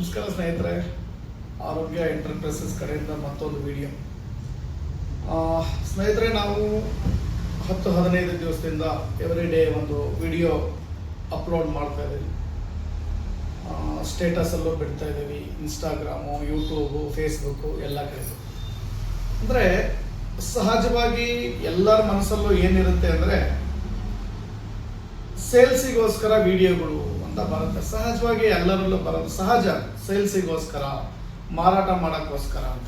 ನಮಸ್ಕಾರ ಸ್ನೇಹಿತರೆ, ಆರೋಗ್ಯ ಎಂಟರ್ಪ್ರೈಸಸ್ ಕಡೆಯಿಂದ ಮತ್ತೊಂದು ವಿಡಿಯೋ. ಸ್ನೇಹಿತರೆ, ನಾವು 10-15 ದಿವಸದಿಂದ ಎವ್ರಿ ಡೇ ಒಂದು ವಿಡಿಯೋ ಅಪ್ಲೋಡ್ ಮಾಡ್ತಾ ಇದ್ದೀವಿ. ಸ್ಟೇಟಸಲ್ಲೂ ಬಿಡ್ತಾ ಇದ್ದೀವಿ, ಇನ್ಸ್ಟಾಗ್ರಾಮು, ಯೂಟ್ಯೂಬು, ಫೇಸ್ಬುಕ್ಕು ಎಲ್ಲ ಕಡೆ. ಅಂದರೆ ಸಹಜವಾಗಿ ಎಲ್ಲರ ಮನಸ್ಸಲ್ಲೂ ಏನಿರುತ್ತೆ ಅಂದರೆ ಸೇಲ್ಸಿಗೋಸ್ಕರ ವಿಡಿಯೋಗಳು ಅಂತ ಬರುತ್ತೆ. ಸಹಜವಾಗಿ ಎಲ್ಲರಲ್ಲೂ ಬರೋದು ಸಹಜ. ಸೇಲ್ಸಿಗೋಸ್ಕರ, ಮಾರಾಟ ಮಾಡೋಕ್ಕೋಸ್ಕರ ಅಂತ.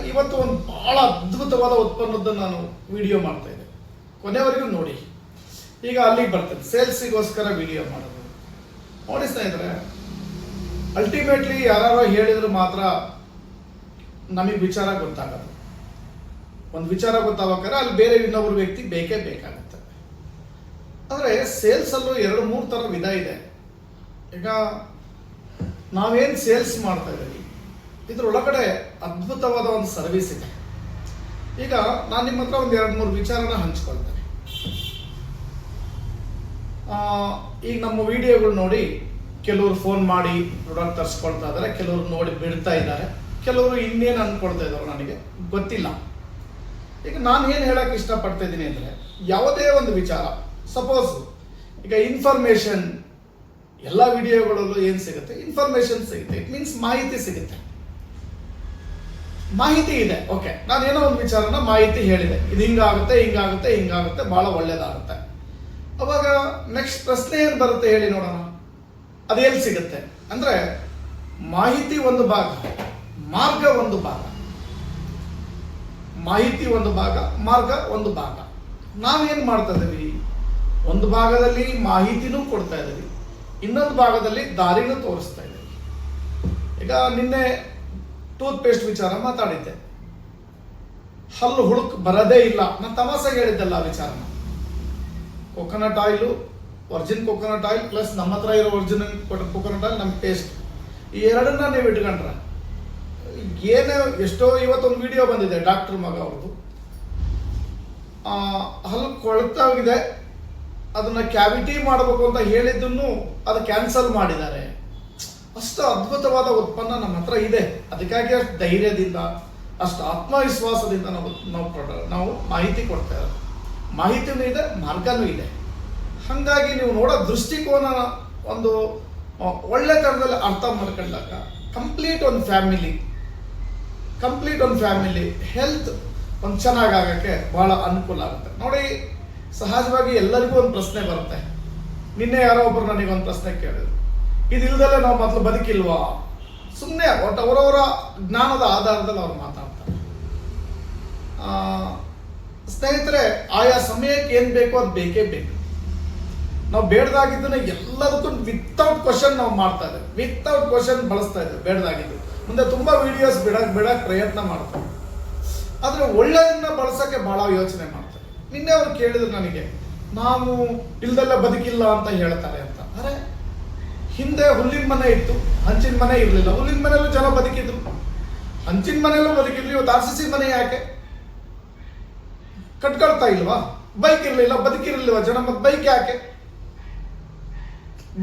ಇವತ್ತು ಒಂದು ಬಹಳ ಅದ್ಭುತವಾದ ಉತ್ಪನ್ನದ ನಾನು ವಿಡಿಯೋ ಮಾಡ್ತಾ ಇದ್ದೆ, ಕೊನೆವರೆಗೂ ನೋಡಿ. ಈಗ ಅಲ್ಲಿಗೆ ಬರ್ತದೆ, ಸೇಲ್ಸಿಗೋಸ್ಕರ ವಿಡಿಯೋ ಮಾಡೋದು. ನೋಡಿ ಸ್ನೇಹಿತರೆ, ಅಲ್ಟಿಮೇಟ್ಲಿ ಯಾರು ಹೇಳಿದ್ರು ಮಾತ್ರ ನಮಗೆ ವಿಚಾರ ಗೊತ್ತಾಗೋದು. ಒಂದು ವಿಚಾರ ಗೊತ್ತಾಗಬೇಕಾದ್ರೆ ಅಲ್ಲಿ ಬೇರೆ ಇನ್ನೊಬ್ಬರು ವ್ಯಕ್ತಿ ಬೇಕೇ ಬೇಕಾಗುತ್ತೆ. ಆದರೆ ಸೇಲ್ಸಲ್ಲೂ 2-3 ಥರ ವಿಧ ಇದೆ. ಈಗ ನಾವೇನು ಸೇಲ್ಸ್ ಮಾಡ್ತಾ ಇದ್ದೀವಿ, ಇದ್ರೊಳಗಡೆ ಅದ್ಭುತವಾದ ಒಂದು ಸರ್ವಿಸ್ ಇದೆ. ಈಗ ನಾನು ನಿಮ್ಮ ಹತ್ರ ಒಂದು 2-3 ವಿಚಾರನ ಹಂಚ್ಕೊಳ್ತೇನೆ. ಈಗ ನಮ್ಮ ವಿಡಿಯೋಗಳು ನೋಡಿ ಕೆಲವರು ಫೋನ್ ಮಾಡಿ ಪ್ರಾಡಕ್ಟ್ ತರಿಸ್ಕೊಳ್ತಾ ಇದ್ದಾರೆ, ಕೆಲವರು ನೋಡಿ ಬಿಡ್ತಾ ಇದ್ದಾರೆ, ಕೆಲವರು ಇನ್ನೇನು ಅಂದ್ಕೊಳ್ತಾ ಇದ್ದಾರೆ, ನನಗೆ ಗೊತ್ತಿಲ್ಲ. ಈಗ ನಾನು ಏನು ಹೇಳಕ್ಕೆ ಇಷ್ಟಪಡ್ತಾ ಇದ್ದೀನಿ ಅಂದರೆ, ಯಾವುದೇ ಒಂದು ವಿಚಾರ, ಸಪೋಸ್ ಈಗ ಇನ್ಫಾರ್ಮೇಷನ್, ಎಲ್ಲ ವಿಡಿಯೋಗಳಲ್ಲೂ ಏನು ಸಿಗುತ್ತೆ, ಇನ್ಫಾರ್ಮೇಷನ್ ಸಿಗುತ್ತೆ. ಇಟ್ ಮೀನ್ಸ್ ಮಾಹಿತಿ ಸಿಗುತ್ತೆ, ಮಾಹಿತಿ ಇದೆ. ಓಕೆ, ನಾನೇನೋ ಒಂದು ವಿಚಾರನ ಮಾಹಿತಿ ಹೇಳಿದೆ, ಇದು ಹಿಂಗಾಗುತ್ತೆ, ಹಿಂಗಾಗುತ್ತೆ, ಹಿಂಗಾಗುತ್ತೆ, ಭಾಳ ಒಳ್ಳೇದಾಗುತ್ತೆ. ಅವಾಗ ನೆಕ್ಸ್ಟ್ ಪ್ರಶ್ನೆ ಏನು ಬರುತ್ತೆ ಹೇಳಿ ನೋಡೋಣ, ಅದೆಲ್ಲಿ ಸಿಗುತ್ತೆ ಅಂದರೆ, ಮಾಹಿತಿ ಒಂದು ಭಾಗ, ಮಾರ್ಗ ಒಂದು ಭಾಗ. ಮಾಹಿತಿ ಒಂದು ಭಾಗ, ಮಾರ್ಗ ಒಂದು ಭಾಗ. ನಾವೇನು ಮಾಡ್ತಾ ಇದ್ದೀವಿ, ಒಂದು ಭಾಗದಲ್ಲಿ ಮಾಹಿತಿನೂ ಕೊಡ್ತಾ ಇದ್ದೀವಿ, ಇನ್ನೊಂದು ಭಾಗದಲ್ಲಿ ದಾರಿನೂ ತೋರಿಸ್ತಾ ಇದ್ದೀವಿ. ಈಗ ನಿನ್ನೆ ಟೂತ್ ಪೇಸ್ಟ್ ವಿಚಾರ ಮಾತಾಡಿದ್ದೆ, ಹಲ್ಲು ಹುಳುಕ್ ಬರದೇ ಇಲ್ಲ, ನಾನು ತಮಾಸೆಗೆ ಹೇಳಿದ್ದೆಲ್ಲ ಆ ವಿಚಾರನ. Coconut oil, origin coconut oil plus ನಮ್ಮ ಹತ್ರ ಇರೋ ಒರಿಜಿನಲ್ ಕೊಕೊನಟ್ ಆಯಿಲ್, ನಮ್ಮ ಪೇಸ್ಟ್, ಈ ಎರಡನ್ನ ನೀವು ಇಟ್ಕೊಂಡ್ರೆ ಏನೇ ಎಷ್ಟೋ. ಇವತ್ತೊಂದು ವಿಡಿಯೋ ಬಂದಿದೆ ಡಾಕ್ಟರ್ ಮಗ ಅವ್ರದ್ದು, ಹಲ್ಲು ಕೊಳ್ತಾಗಿದೆ, ಅದನ್ನ ಕ್ಯಾವಿಟಿ ಮಾಡಬೇಕು ಅಂತ ಹೇಳಿದ್ದನ್ನು ಅದು ಕ್ಯಾನ್ಸಲ್ ಮಾಡಿದ್ದಾರೆ. ಅಷ್ಟು ಅದ್ಭುತವಾದ ಉತ್ಪನ್ನ ನಮ್ಮ ಹತ್ರ ಇದೆ. ಅದಕ್ಕಾಗಿ ಅಷ್ಟು ಧೈರ್ಯದಿಂದ, ಅಷ್ಟು ಆತ್ಮವಿಶ್ವಾಸದಿಂದ ನಾವು ಮಾಹಿತಿ ಕೊಡ್ತಾ ಇರೋದು. ಮಾಹಿತಿನೂ ಇದೆ, ಮಾರ್ಗನೂ ಇದೆ. ಹಾಗಾಗಿ ನೀವು ನೋಡೋ ದೃಷ್ಟಿಕೋನ ಒಂದು ಒಳ್ಳೆ ಥರದಲ್ಲಿ ಅರ್ಥ ಮಾಡ್ಕೊಂಡಾಗ ಕಂಪ್ಲೀಟ್ ಒಂದು ಫ್ಯಾಮಿಲಿ ಹೆಲ್ತ್ ಒಂದು ಚೆನ್ನಾಗಾಗಕ್ಕೆ ಭಾಳ ಅನುಕೂಲ ಆಗುತ್ತೆ. ನೋಡಿ, ಸಹಜವಾಗಿ ಎಲ್ಲರಿಗೂ ಒಂದು ಪ್ರಶ್ನೆ ಬರುತ್ತೆ. ನಿನ್ನೆ ಯಾರೋ ಒಬ್ಬರು ನನಗೊಂದು ಪ್ರಶ್ನೆ ಕೇಳಿದ್ರು, ಇದಿಲ್ದಲ್ಲೇ ನಾವು ಮೊದಲು ಬದುಕಿಲ್ವಾ? ಸುಮ್ಮನೆ ಒಟ್ಟು ಅವರವರ ಜ್ಞಾನದ ಆಧಾರದಲ್ಲಿ ಅವ್ರು ಮಾತಾಡ್ತಾರೆ. ಸ್ನೇಹಿತರೆ, ಆಯಾ ಸಮಯಕ್ಕೆ ಏನು ಬೇಕೋ ಅದು ಬೇಕೇ ಬೇಕು. ನಾವು ಬೇಡದಾಗಿದ್ದನ್ನ ಎಲ್ಲದಕ್ಕೂ ವಿತೌಟ್ ಕ್ವಶನ್ ನಾವು ಮಾಡ್ತಾ ಇದ್ದೇವೆ, ವಿತೌಟ್ ಕ್ವಶನ್ ಬಳಸ್ತಾ ಇದ್ದೇವೆ. ಬೇಡದಾಗಿದ್ದು ಮುಂದೆ ತುಂಬ ವಿಡಿಯೋಸ್ ಬಿಡಕ್ಕೆ ಪ್ರಯತ್ನ ಮಾಡ್ತಾರೆ, ಆದರೆ ಒಳ್ಳೆಯದನ್ನ ಬಳಸೋಕ್ಕೆ ಭಾಳ ಯೋಚನೆ ಮಾಡ್ತಾರೆ. ನಿನ್ನೆ ಅವ್ರು ಕೇಳಿದ್ರು ನನಗೆ, ನಾವು ಇಲ್ದೆಲ್ಲ ಬದುಕಿಲ್ಲ ಅಂತ ಹೇಳ್ತಾರೆ ಅಂತ. ಅರೆ, ಹಿಂದೆ ಹುಲ್ಲಿನ ಮನೆ ಇತ್ತು, ಹಂಚಿನ ಮನೆ ಇರಲಿಲ್ಲ. ಹುಲ್ಲಿನ ಮನೆಯಲ್ಲೂ ಜನ ಬದುಕಿದ್ರು, ಹಂಚಿನ ಮನೆಯಲ್ಲೂ ಬದುಕಿದ್ರು. ಇವತ್ತು RCC ಮನೆ ಯಾಕೆ ಕಟ್ಕೊಳ್ತಾ ಇಲ್ವಾ? ಬೈಕ್ ಇರಲಿಲ್ಲ, ಬದುಕಿರ್ಲಿಲ್ವ ಜನ, ಮತ್ತೆ ಬೈಕ್ ಯಾಕೆ?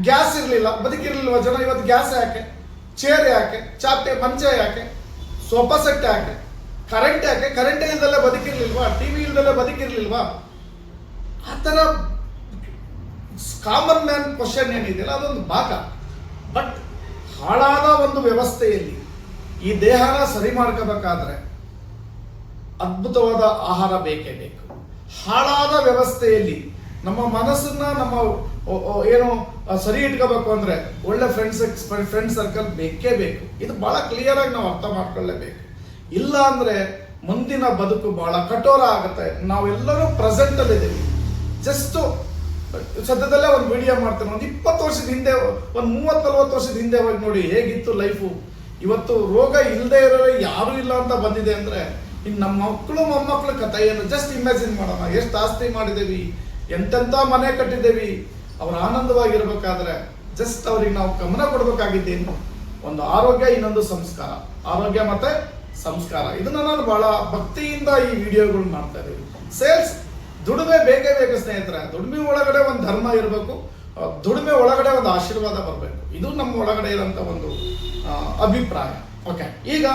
ಗ್ಯಾಸ್ ಇರಲಿಲ್ಲ, ಬದುಕಿರ್ಲಿಲ್ವ ಜನ, ಇವತ್ತು ಗ್ಯಾಸ್ ಯಾಕೆ? ಚೇರ್ ಯಾಕೆ? ಚಾಪೆ ಮಂಚ ಯಾಕೆ? ಸೋಫಾ ಸೆಟ್ ಯಾಕೆ? ಕರೆಂಟ್ ಯಾಕೆ? ಕರೆಂಟ್ ಇಲ್ದಲ್ಲೇ ಬದುಕಿರ್ಲಿಲ್ವಾ? ಟಿವಿ ಇಲ್ದಲ್ಲೇ ಬದುಕಿರ್ಲಿಲ್ವಾ? ಆ ಥರ ಕಾಮನ್ ಮ್ಯಾನ್ ಕ್ವಶನ್ ಏನಿದೆಯಲ್ಲ, ಅದೊಂದು ಭಾಗ. ಬಟ್ ಹಾಳಾದ ಒಂದು ವ್ಯವಸ್ಥೆಯಲ್ಲಿ ಈ ದೇಹನ ಸರಿ ಮಾಡ್ಕೋಬೇಕಾದ್ರೆ ಅದ್ಭುತವಾದ ಆಹಾರ ಬೇಕೇ ಬೇಕು. ಹಾಳಾದ ವ್ಯವಸ್ಥೆಯಲ್ಲಿ ನಮ್ಮ ಮನಸ್ಸನ್ನ ನಮ್ಮ ಏನು ಸರಿ ಇಟ್ಕೋಬೇಕು ಅಂದ್ರೆ ಒಳ್ಳೆ ಫ್ರೆಂಡ್ ಸರ್ಕಲ್ ಬೇಕೇ ಬೇಕು. ಇದು ಬಹಳ ಕ್ಲಿಯರ್ ಆಗಿ ನಾವು ಅರ್ಥ ಮಾಡ್ಕೊಳ್ಳೇಬೇಕು. ಇಲ್ಲ ಅಂದ್ರೆ ಮುಂದಿನ ಬದುಕು ಬಹಳ ಕಠೋರ ಆಗುತ್ತೆ. ನಾವೆಲ್ಲರೂ ಪ್ರೆಸೆಂಟ್ ಅಲ್ಲಿ ಇದ್ದೀವಿ. ಜಸ್ಟ್ ಸದ್ಯದಲ್ಲೇ ಒಂದು ವಿಡಿಯೋ ಮಾಡ್ತೇನೆ, ಒಂದು 20 ವರ್ಷದ ಹಿಂದೆ, ಒಂದು 30-40 ವರ್ಷದ ಹಿಂದೆ ಹೋಗಿ ನೋಡಿ ಹೇಗಿತ್ತು ಲೈಫು. ಇವತ್ತು ರೋಗ ಇಲ್ಲದೆ ಇರೋ ಯಾರು ಇಲ್ಲ ಅಂತ ಬಂದಿದೆ ಅಂದ್ರೆ, ಇನ್ನು ನಮ್ಮ ಮಕ್ಕಳು ಮೊಮ್ಮಕ್ಕಳ ಕಥೆ ಏನು ಜಸ್ಟ್ ಇಮ್ಯಾಜಿನ್ ಮಾಡೋಣ. ಎಷ್ಟು ಆಸ್ತಿ ಮಾಡಿದ್ದೇವಿ, ಎಂತೆಂಥ ಮನೆ ಕಟ್ಟಿದ್ದೇವಿ. ಅವ್ರು ಆನಂದವಾಗಿರ್ಬೇಕಾದ್ರೆ ಜಸ್ಟ್ ಅವ್ರಿಗೆ ನಾವು ಗಮನ ಕೊಡಬೇಕಾಗಿದ್ದೇನು, ಒಂದು ಆರೋಗ್ಯ, ಇನ್ನೊಂದು ಸಂಸ್ಕಾರ. ಆರೋಗ್ಯ ಮತ್ತೆ ಸಂಸ್ಕಾರ, ಇದನ್ನ ನಾನು ಬಹಳ ಭಕ್ತಿಯಿಂದ ಈ ವಿಡಿಯೋಗಳು ಮಾಡ್ತಾ ಇದ್ದೀವಿ. ಸೇಲ್ಸ್ ದುಡಿಮೆ ಬೇಕೇ ಬೇಕು ಸ್ನೇಹಿತರೆ. ದುಡಿಮೆ ಒಳಗಡೆ ಒಂದು ಧರ್ಮ ಇರಬೇಕು, ದುಡಿಮೆ ಒಳಗಡೆ ಒಂದು ಆಶೀರ್ವಾದ ಬರಬೇಕು. ಇದು ನಮ್ಮ ಒಳಗಡೆ ಇರೋಂಥ ಒಂದು ಅಭಿಪ್ರಾಯ. ಓಕೆ, ಈಗ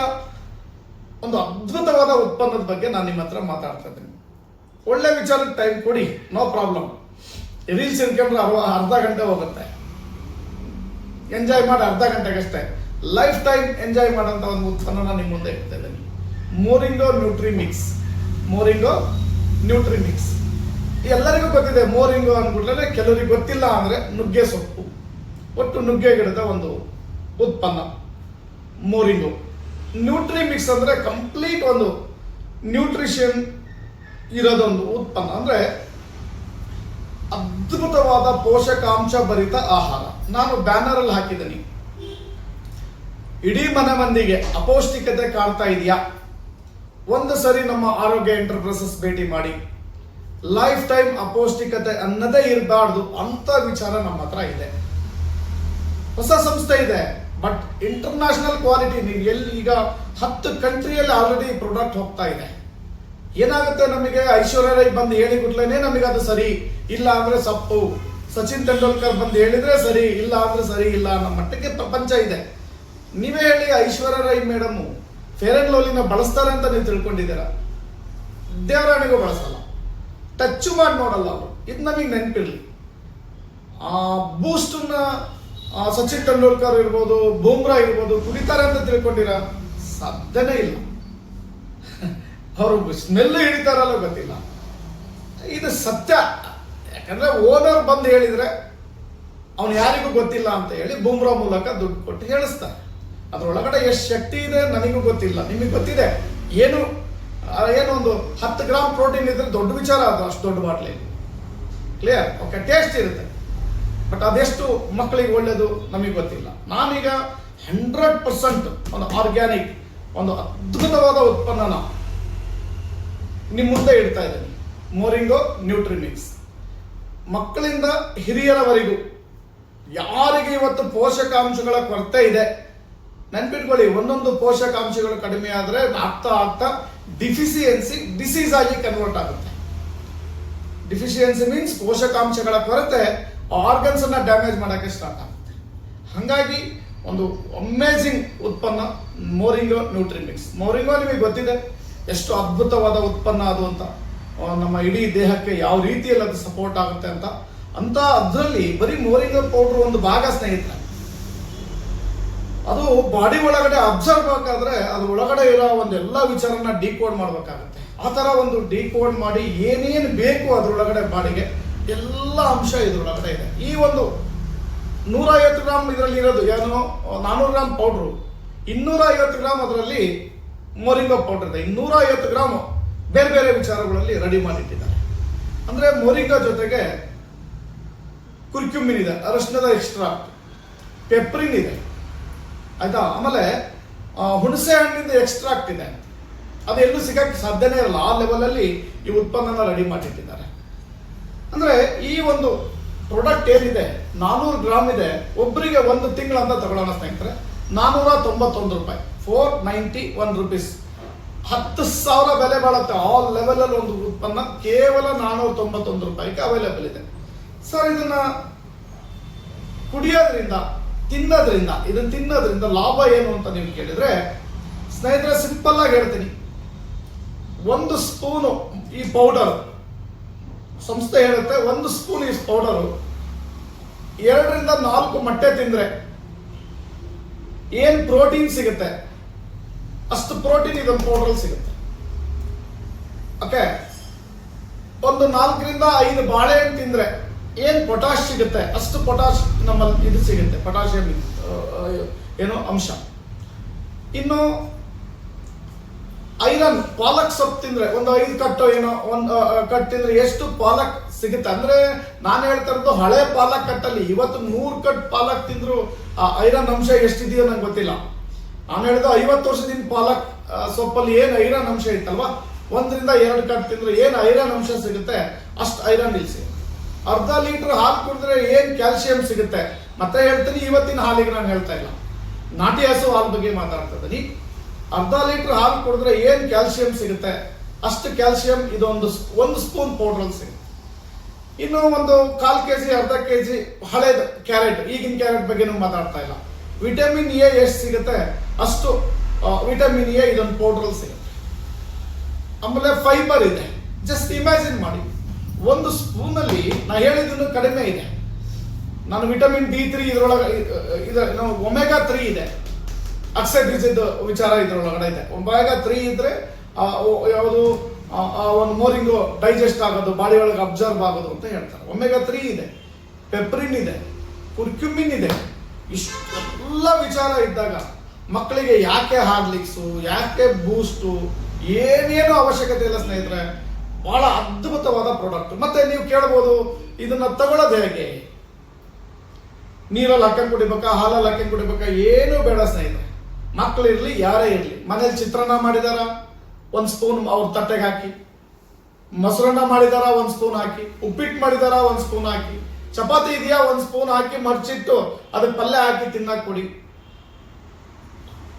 ಒಂದು ಅದ್ಭುತವಾದ ಉತ್ಪನ್ನದ ಬಗ್ಗೆ ನಾನು ನಿಮ್ಮ ಹತ್ರ ಮಾತಾಡ್ತಾ ಇದ್ದೀನಿ. ಒಳ್ಳೆ ವಿಚಾರಕ್ಕೆ ಟೈಮ್ ಕೊಡಿ, ನೋ ಪ್ರಾಬ್ಲಮ್. ರೀಲ್ಸ್ ಇನ್ಕೊಂಡ್ರೆ ಅರ್ಧ ಗಂಟೆ ಹೋಗುತ್ತೆ, ಎಂಜಾಯ್ ಮಾಡಿ ಅರ್ಧ ಗಂಟೆಗಷ್ಟೇ. ಲೈಫ್ ಟೈಮ್ ಎಂಜಾಯ್ ಮಾಡೋಂಥ ಒಂದು ಉತ್ಪನ್ನ ನಿಮ್ಮ ಮುಂದೆ ಇಡ್ತಾ ಇದ್ದೀನಿ. ಮೋರಿಂಗೋ ನ್ಯೂಟ್ರಿ ಮಿಕ್ಸ್. ಮೋರಿಂಗೋ ನ್ಯೂಟ್ರಿ ಮಿಕ್ಸ್ ಎಲ್ಲರಿಗೂ ಗೊತ್ತಿದೆ. ಮೋರಿಂಗೋ ಅಂದ್ಬಿಟ್ರೆ ಕೆಲವರಿಗೆ ಗೊತ್ತಿಲ್ಲ ಅಂದರೆ ನುಗ್ಗೆ ಸೊಪ್ಪು, ಒಟ್ಟು ನುಗ್ಗೆ ಗಿಡದ ಒಂದು ಉತ್ಪನ್ನ ಮೋರಿಂಗೋ. ನ್ಯೂಟ್ರಿ ಮಿಕ್ಸ್ ಅಂದರೆ ಕಂಪ್ಲೀಟ್ ಒಂದು ನ್ಯೂಟ್ರಿಷನ್ ಇರೋದೊಂದು ಉತ್ಪನ್ನ, ಅಂದರೆ ಅದ್ಭುತವಾದ ಪೋಷಕಾಂಶ ಭರಿತ ಆಹಾರ. ನಾನು ಬ್ಯಾನರಲ್ಲಿ ಹಾಕಿದ್ದೀನಿ. ಇಡೀ ಮನೆ ಮಂದಿಗೆ ಅಪೌಷ್ಟಿಕತೆ ಕಾಡ್ತಾ ಇದೆಯಾ, ಒಂದು ಸರಿ ನಮ್ಮ ಆರೋಗ್ಯ ಎಂಟರ್ಪ್ರೈಸಸ್ ಭೇಟಿ ಮಾಡಿ. ಲೈಫ್ ಟೈಮ್ ಅಪೌಷ್ಟಿಕತೆ ಅನ್ನದೇ ಇರಬಾರ್ದು ಅಂತ ವಿಚಾರ ನಮ್ಮ ಹತ್ರ ಇದೆ. ಹೊಸ ಸಂಸ್ಥೆ ಇದೆ, ಬಟ್ ಇಂಟರ್ನ್ಯಾಷನಲ್ ಕ್ವಾಲಿಟಿ. ನೀವು ಎಲ್ಲಿ ಈಗ 10 ಕಂಟ್ರಿಯಲ್ಲಿ ಆಲ್ರೆಡಿ ಪ್ರಾಡಕ್ಟ್ ಹೋಗ್ತಾ ಇದೆ. ಏನಾಗುತ್ತೆ, ನಮಗೆ ಐಶ್ವರ್ಯ ರೈ ಬಂದು ಹೇಳಿಬಿಟ್ಲೇನೆ ನಮಗೆ ಅದು ಸರಿ ಇಲ್ಲ ಅಂದ್ರೆ ಸಪ್ಪು, ಸಚಿನ್ ತೆಂಡೂಲ್ಕರ್ ಬಂದು ಹೇಳಿದ್ರೆ ಸರಿ ಇಲ್ಲ ಅಂದ್ರೆ ಸರಿ ಇಲ್ಲ ಅನ್ನೋ ಮಟ್ಟಕ್ಕೆ ಪ್ರಪಂಚ ಇದೆ. ನೀವೇ ಹೇಳಿ, Aishwarya Rai madam fair and ಲವ್ಲಿನ ಬಳಸ್ತಾರೆ ಅಂತ ನೀವು ತಿಳ್ಕೊಂಡಿದ್ದೀರಾ? ದೇವರಾಣಿಗೂ ಬಳಸಲ್ಲ, ಟಚ್ ಮಾಡಿ ನೋಡಲ್ಲ ಅವರು. ಇದು ನಮಗೆ ನೆನಪಿರ್ಲಿ. ಬೂಸ್ಟನ್ನ ಸಚಿನ್ ತೆಂಡೂಲ್ಕರ್ ಇರ್ಬೋದು, ಬೂಮ್ರಾ ಇರ್ಬೋದು ಕುಡಿತಾರೆ ಅಂತ ತಿಳ್ಕೊಂಡಿರ? ಸಾಧ್ಯನೇ ಇಲ್ಲ. ಅವರು ಸ್ಮೆಲ್ ಹಿಡಿತಾರಲ್ಲ ಗೊತ್ತಿಲ್ಲ. ಇದು ಸತ್ಯ. ಯಾಕಂದ್ರೆ ಓನರ್ ಬಂದು ಹೇಳಿದ್ರೆ ಅವನು ಯಾರಿಗೂ ಗೊತ್ತಿಲ್ಲ ಅಂತ ಹೇಳಿ ಬೂಮ್ರಾ ಮೂಲಕ ದುಡ್ಡು ಕೊಟ್ಟು ಹೇಳಿಸ್ತಾರೆ. ಅದ್ರೊಳಗಡೆ ಎಷ್ಟು ಶಕ್ತಿ ಇದೆ ನನಗೂ ಗೊತ್ತಿಲ್ಲ, ನಿಮಗೆ ಗೊತ್ತಿದೆ. ಏನು ಒಂದು 10 ಗ್ರಾಮ್ ಪ್ರೋಟೀನ್ ಇದ್ರೆ ದೊಡ್ಡ ವಿಚಾರ. ಅದು ಅಷ್ಟು ದೊಡ್ಡ ಬಾಟ್ಲಿ ಕ್ಲಿಯರ್. ಓಕೆ, ಟೇಸ್ಟ್ ಇರುತ್ತೆ, ಬಟ್ ಅದೆಷ್ಟು ಮಕ್ಕಳಿಗೆ ಒಳ್ಳೇದು ನಮಗೆ ಗೊತ್ತಿಲ್ಲ. ನಾನೀಗ 100% ಒಂದು ಆರ್ಗ್ಯಾನಿಕ್, ಒಂದು ಅದ್ಭುತವಾದ ಉತ್ಪನ್ನನ ನಿಮ್ಮ ಮುಂದೆ ಇಡ್ತಾ ಇದ್ದೀನಿ. ಮೋರಿಂಗೋ ನ್ಯೂಟ್ರಿ ಮಿಕ್ಸ್. ಮಕ್ಕಳಿಂದ ಹಿರಿಯರವರೆಗೂ ಯಾರಿಗೆ ಇವತ್ತು ಪೋಷಕಾಂಶಗಳ ಕೊರತೆ ಇದೆ, ನೆನ್ಪಿಟ್ಕೊಳ್ಳಿ, ಒಂದೊಂದು ಪೋಷಕಾಂಶಗಳು ಕಡಿಮೆ ಆದರೆ ಆಗ್ತಾ ಆಗ್ತಾ ಡಿಫಿಸಿಯನ್ಸಿ ಡಿಸೀಸ್ ಆಗಿ ಕನ್ವರ್ಟ್ ಆಗುತ್ತೆ. ಡಿಫಿಷಿಯನ್ಸಿ ಮೀನ್ಸ್ ಪೋಷಕಾಂಶಗಳ ಕೊರತೆ ಆರ್ಗನ್ಸ್ ಅನ್ನ ಡ್ಯಾಮೇಜ್ ಮಾಡೋಕ್ಕೆ ಸ್ಟಾರ್ಟ್ ಆಗುತ್ತೆ. ಹಾಗಾಗಿ ಒಂದು ಅಮೇಜಿಂಗ್ ಉತ್ಪನ್ನ ಮೋರಿಂಗೋ ನ್ಯೂಟ್ರಿ ಮಿಕ್ಸ್. ಮೋರಿಂಗೋ ನಿಮಗೆ ಗೊತ್ತಿದೆ ಎಷ್ಟು ಅದ್ಭುತವಾದ ಉತ್ಪನ್ನ ಅದು ಅಂತ, ನಮ್ಮ ಇಡೀ ದೇಹಕ್ಕೆ ಯಾವ ರೀತಿಯಲ್ಲಿ ಅದು ಸಪೋರ್ಟ್ ಆಗುತ್ತೆ ಅಂತ ಅದರಲ್ಲಿ ಬರೀ ಮೋರಿಂಗೋ ಪೌಡರ್ ಒಂದು ಭಾಗ ಸ್ನೇಹಿತರೆ. ಅದು ಬಾಡಿ ಒಳಗಡೆ ಅಬ್ಸರ್ವ್ ಬೇಕಾದ್ರೆ ಅದು ಒಳಗಡೆ ಇರೋ ಒಂದು ಎಲ್ಲ ವಿಚಾರನ ಡಿಕೋಡ್ ಮಾಡಬೇಕಾಗುತ್ತೆ. ಆ ಥರ ಒಂದು ಡಿಕೋಡ್ ಮಾಡಿ ಏನೇನು ಬೇಕು ಅದರೊಳಗಡೆ ಬಾಡಿಗೆ ಎಲ್ಲ ಅಂಶ ಇದ್ರೊಳಗಡೆ ಇದೆ. ಈ ಒಂದು 150 ಗ್ರಾಮ್ ಇದರಲ್ಲಿ ಇರೋದು ಏನು 400 ಗ್ರಾಮ್ ಪೌಡ್ರು, 250 ಗ್ರಾಮ್ ಅದರಲ್ಲಿ ಮೋರಿಂಗೋ ಪೌಡರ್ ಇದೆ, 250 ಗ್ರಾಮ್ ಬೇರೆ ಬೇರೆ ವಿಚಾರಗಳಲ್ಲಿ ರೆಡಿ ಮಾಡಿಟ್ಟಿದ್ದಾರೆ. ಅಂದರೆ ಮೋರಿಂಗೋ ಜೊತೆಗೆ ಕುರ್ಕ್ಯುಮಿನ್ ಇದೆ, ಅರಶಿನದ ಎಕ್ಸ್ಟ್ರಾಕ್ಟ್, ಪೆಪ್ರಿನ್ ಇದೆ, ಆಯ್ತಾ. ಆಮೇಲೆ ಹುಣಸೆ ಹಣ್ಣಿಂದ ಎಕ್ಸ್ಟ್ರಾಕ್ಟ್ ಇದೆ. ಅದೆಲ್ಲೂ ಸಿಗಕ್ಕೆ ಸಾಧ್ಯನೇ ಇರಲ್ಲ. ಆ ಲೆವೆಲಲ್ಲಿ ಈ ಉತ್ಪನ್ನನ ರೆಡಿ ಮಾಡಿಟ್ಟಿದ್ದಾರೆ. ಅಂದರೆ ಈ ಒಂದು ಪ್ರಾಡಕ್ಟ್ ಏನಿದೆ 400 ಗ್ರಾಮ್ ಇದೆ. ಒಬ್ಬರಿಗೆ 1 ತಿಂಗಳಂತ ತಗೊಳ್ಳೋಣ ಸ್ನೇಹಿತರೆ, 491 ರೂಪಾಯಿ, 491 ರುಪೀಸ್. 10,000 ಬೆಲೆ ಬಾಳುತ್ತೆ. ಆಲ್ ಲೆವೆಲಲ್ಲಿ ಒಂದು ಉತ್ಪನ್ನ ಕೇವಲ 491 ರೂಪಾಯಿಗೆ ಅವೈಲೇಬಲ್ ಇದೆ. ಸರ್, ಇದನ್ನ ಕುಡಿಯೋದ್ರಿಂದ ಇದನ್ನು ತಿನ್ನೋದ್ರಿಂದ ಲಾಭ ಏನು ಅಂತ ನೀವು ಕೇಳಿದ್ರೆ ಸ್ನೇಹಿತರೆ, ಸಿಂಪಲ್ ಆಗಿ ಹೇಳ್ತೀನಿ. 1 ಸ್ಪೂನು ಈ ಪೌಡರ್, ಸಂಸ್ಥೆ ಹೇಳುತ್ತೆ 1 ಸ್ಪೂನ್ ಈ ಪೌಡರು 2 ರಿಂದ 4 ಮೊಟ್ಟೆ ತಿಂದ್ರೆ ಏನ್ ಪ್ರೋಟೀನ್ ಸಿಗುತ್ತೆ ಅಷ್ಟು ಪ್ರೋಟೀನ್ ಇದೊಂದು ಪೌಡರ್ ಸಿಗುತ್ತೆ. ಓಕೆ, ಒಂದು 4 ರಿಂದ 5 ಬಾಳೆಹಣ್ಣು ತಿಂದ್ರೆ ಏನ್ ಪೊಟ್ಯಾಶ್ ಸಿಗುತ್ತೆ ಅಷ್ಟು ಪೊಟ್ಯಾಶ್ ನಮ್ಮಲ್ಲಿ ಇದು ಸಿಗುತ್ತೆ, ಪೊಟ್ಯಾಷಿಯಂ ಏನೋ ಅಂಶ. ಇನ್ನು ಐರನ್, ಪಾಲಕ್ ಸೊಪ್ಪು ತಿಂದ್ರೆ ಒಂದು 5 ಕಟ್ಟು ಏನೋ ಒಂದು ಕಟ್ ತಿಂದ್ರೆ ಎಷ್ಟು ಪಾಲಕ್ ಸಿಗುತ್ತೆ ಅಂದ್ರೆ, ನಾನು ಹೇಳ್ತಾ ಇರೋದು ಹಳೆ ಪಾಲಕ್ ಕಟ್ಟಲ್ಲಿ. ಇವತ್ತು 100 ಕಟ್ ಪಾಲಕ್ ತಿಂದ್ರು ಆ ಐರನ್ ಅಂಶ ಎಷ್ಟಿದೆಯೋ ನಂಗೆ ಗೊತ್ತಿಲ್ಲ. ನಾನು ಹೇಳಿದ 50 ವರ್ಷದಿಂದ ಪಾಲಕ್ ಸೊಪ್ಪಲ್ಲಿ ಏನು ಐರನ್ ಅಂಶ ಇತ್ತಲ್ವಾ, 1 ರಿಂದ 2 ಕಟ್ ತಿಂದ್ರೆ ಏನು ಐರನ್ ಅಂಶ ಸಿಗುತ್ತೆ ಅಷ್ಟು ಐರನ್ ಇಲ್ಲಿ ಸಿಗುತ್ತೆ. ಅರ್ಧ ಲೀಟರ್ ಹಾಲು ಕುಡಿದ್ರೆ ಏನ್ ಕ್ಯಾಲ್ಸಿಯಂ ಸಿಗುತ್ತೆ ಮತ್ತೆ ಹೇಳ್ತೀನಿ. ಇವತ್ತಿನ ಹಾಲಿಗೆ ನಾನು ಹೇಳ್ತಾ ಇಲ್ಲ, ನಾಟಿ ಹಸು ಹಾಲು ಬಗ್ಗೆ ಮಾತಾಡ್ತಾ ಇದ್ದೀನಿ. ಅರ್ಧ ಲೀಟರ್ ಹಾಲು ಕುಡಿದ್ರೆ ಏನ್ ಕ್ಯಾಲ್ಸಿಯಂ ಸಿಗುತ್ತೆ ಅಷ್ಟು ಕ್ಯಾಲ್ಸಿಯಂ ಇದೊಂದು 1 ಸ್ಪೂನ್ ಪೌಡರ್ ಸಿಗುತ್ತೆ. ಇನ್ನು ಒಂದು 1/4 kg ಅರ್ಧ kg ಹಳೇದು ಕ್ಯಾರೆಟ್, ಈಗಿನ ಕ್ಯಾರೆಟ್ ಬಗ್ಗೆ ನಾವು ಮಾತಾಡ್ತಾ ಇಲ್ಲ. ವಿಟಮಿನ್ ಎ ಎಷ್ಟು ಸಿಗುತ್ತೆ ಅಷ್ಟು ವಿಟಮಿನ್ ಎ ಇದೊಂದು ಪೌಡ್ರಲ್ಲಿ ಸಿಗುತ್ತೆ. ಆಮೇಲೆ ಫೈಬರ್ ಇದೆ. ಜಸ್ಟ್ ಇಮ್ಯಾಜಿನ್ ಮಾಡಿ, ಒಂದು ಸ್ಪೂನಲ್ಲಿ ನಾ ಹೇಳಿದ್ದು ಕಡಿಮೆ ಇದೆ. ನಾನು ವಿಟಮಿನ್ D3 ಇದ್ರೊಳಗೆ ಒಮೆಗಾ 3 ಇದೆ, ಅಕ್ಷಯ ಬೀಜದ ವಿಚಾರ ಇದ್ರೊಳಗಡೆ ಇದೆ. ಒಮೆಗಾ 3 ಇದ್ರೆ ಯಾವುದು ಒಂದು ಮೋರಿಂಗು ಡೈಜೆಸ್ಟ್ ಆಗೋದು, ಬಾಡಿ ಒಳಗೆ ಅಬ್ಸರ್ವ್ ಆಗೋದು ಅಂತ ಹೇಳ್ತಾರೆ. ಒಮೆಗಾ 3 ಇದೆ, ಪೆಪ್ರಿನ್ ಇದೆ, ಕುರ್ಕ್ಯುಮಿನ್ ಇದೆ. ಇಷ್ಟೆಲ್ಲ ವಿಚಾರ ಇದ್ದಾಗ ಮಕ್ಕಳಿಗೆ ಯಾಕೆ ಹಾರ್ಲಿಕ್ಸು, ಯಾಕೆ ಬೂಸ್ಟು, ಏನೇನು ಅವಶ್ಯಕತೆ ಇಲ್ಲ ಸ್ನೇಹಿತರೆ. ಬಹಳ ಅದ್ಭುತವಾದ ಪ್ರಾಡಕ್ಟ್. ಮತ್ತೆ ನೀವು ಕೇಳ್ಬೋದು, ಇದನ್ನ ತಗೊಳ್ಳೋದು ಹೇಗೆ? ನೀರಲ್ಲಿ ಹಾಕೊಂಡು ಕುಡಿಬೇಕಾ, ಹಾಲಲ್ಲಿ ಹಾಕೊಂಡು ಕುಡಿಬೇಕಾ? ಏನು ಬೇಡ ಸ್ನೇಹಿತರೆ. ಮಕ್ಕಳು ಇರಲಿ, ಯಾರೇ ಇರಲಿ, ಮನೇಲಿ ಚಿತ್ರಾನ್ನ ಮಾಡಿದಾರ, ಒಂದು ಸ್ಪೂನ್ ಅವ್ರ ತಟ್ಟೆಗೆ ಹಾಕಿ, ಮೊಸರನ್ನ ಮಾಡಿದಾರ, ಒಂದು ಸ್ಪೂನ್ ಹಾಕಿ, ಉಪ್ಪಿಟ್ಟು ಮಾಡಿದಾರ, ಒಂದು ಸ್ಪೂನ್ ಹಾಕಿ, ಚಪಾತಿ ಇದೆಯಾ, ಒಂದು ಸ್ಪೂನ್ ಹಾಕಿ ಮರ್ಚಿಟ್ಟು ಅದಕ್ಕೆ ಪಲ್ಯ ಹಾಕಿ ತಿನ್ನಕ್ ಕೊಡಿ.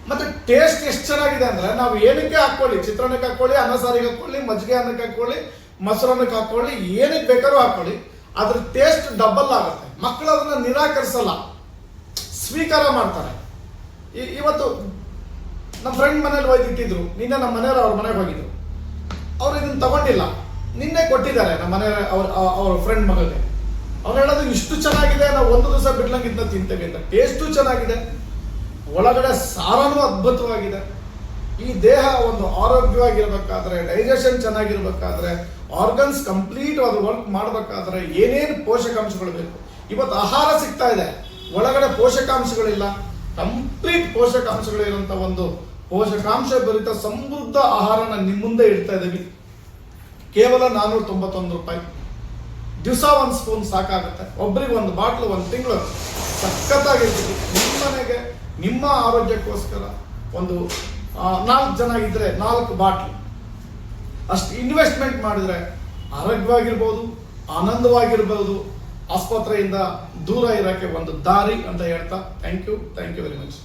ಮತ್ತೆ ಟೇಸ್ಟ್ ಎಷ್ಟು ಚೆನ್ನಾಗಿದೆ ಅಂದ್ರೆ, ನಾವು ಏನಕ್ಕೆ ಹಾಕೊಳ್ಳಿ, ಚಿತ್ರಾನ್ನಕ್ಕೆ ಹಾಕೊಳ್ಳಿ, ಅನ್ನ ಸಾರಿಗೆ ಹಾಕೊಳ್ಳಿ, ಮಜ್ಜಿಗೆ ಅನ್ನಕ್ಕೆ ಹಾಕೊಳ್ಳಿ, ಮೊಸರನ್ನಕ್ಕೆ ಹಾಕೊಳ್ಳಿ, ಏನಕ್ಕೆ ಬೇಕಾದ್ರೂ ಹಾಕೊಳ್ಳಿ, ಅದ್ರ ಟೇಸ್ಟ್ ಡಬಲ್ ಆಗುತ್ತೆ. ಮಕ್ಕಳು ಅದನ್ನ ನಿರಾಕರಿಸಲ್ಲ, ಸ್ವೀಕಾರ ಮಾಡ್ತಾರೆ. ಇವತ್ತು ನಮ್ಮ ಫ್ರೆಂಡ್ ಮನೇಲಿ ಒಯ್ದಿಟ್ಟಿದ್ರು, ನಿನ್ನೆ ನಮ್ಮ ಮನೆಯವರು ಅವ್ರ ಮನೆಗೆ ಹೋಗಿದ್ರು. ಅವ್ರು ಇದನ್ನ ತಗೊಂಡಿಲ್ಲ, ನಿನ್ನೆ ಕೊಟ್ಟಿದ್ದಾರೆ ನಮ್ಮ ಮನೆ ಅವ್ರ ಫ್ರೆಂಡ್ ಮಗಳಿಗೆ. ಅವ್ರು ಹೇಳೋದು ಇಷ್ಟು ಚೆನ್ನಾಗಿದೆ, ನಾವು ಒಂದು ದಿವಸ ಬಿಡ್ಲಂಗೆ ಇದನ್ನ ತಿಂತೇವೆ ಅಂತ. ಟೇಸ್ಟು ಚೆನ್ನಾಗಿದೆ, ಒಳಗಡೆ ಸಾರನೂ ಅದ್ಭುತವಾಗಿದೆ. ಈ ದೇಹ ಒಂದು ಆರೋಗ್ಯವಾಗಿರ್ಬೇಕಾದ್ರೆ, ಡೈಜೆಷನ್ ಚೆನ್ನಾಗಿರ್ಬೇಕಾದ್ರೆ, ಆರ್ಗನ್ಸ್ ಕಂಪ್ಲೀಟ್ ಅದು ವರ್ಕ್ ಮಾಡಬೇಕಾದ್ರೆ ಏನೇನು ಪೋಷಕಾಂಶಗಳು ಬೇಕು. ಇವತ್ತು ಆಹಾರ ಸಿಗ್ತಾ ಇದೆ, ಒಳಗಡೆ ಪೋಷಕಾಂಶಗಳಿಲ್ಲ. ಕಂಪ್ಲೀಟ್ ಪೋಷಕಾಂಶಗಳಿರುವಂತ ಒಂದು ಪೋಷಕಾಂಶ ಭರಿತ ಸಮೃದ್ಧ ಆಹಾರನ ನಿಮ್ಮ ಮುಂದೆ ಇಡ್ತಾ ಇದ್ದೀವಿ. ಕೇವಲ 491 ರೂಪಾಯಿ. ದಿವಸ ಒಂದು ಸ್ಪೂನ್ ಸಾಕಾಗುತ್ತೆ. ಒಬ್ರಿಗೆ ಒಂದು ಬಾಟ್ಲು, ಒಂದು ತಿಂಗಳು ಸಖತ್ತಾಗಿರ್ತೀವಿ. ನಿಮ್ಮ ಮನೆಗೆ ನಿಮ್ಮ ಆರೋಗ್ಯಕ್ಕೋಸ್ಕರ ಒಂದು 4 ಜನ ಇದ್ರೆ 4 ಬಾಟ್ಲು ಅಷ್ಟು ಇನ್ವೆಸ್ಟ್ಮೆಂಟ್ ಮಾಡಿದ್ರೆ ಆರೋಗ್ಯವಾಗಿರ್ಬೋದು, ಆನಂದವಾಗಿರ್ಬೋದು, ಆಸ್ಪತ್ರೆಯಿಂದ ದೂರ ಇರೋಕ್ಕೆ ಒಂದು ದಾರಿ ಅಂತ ಹೇಳ್ತಾ ಥ್ಯಾಂಕ್ ಯು ವೆರಿ ಮಚ್.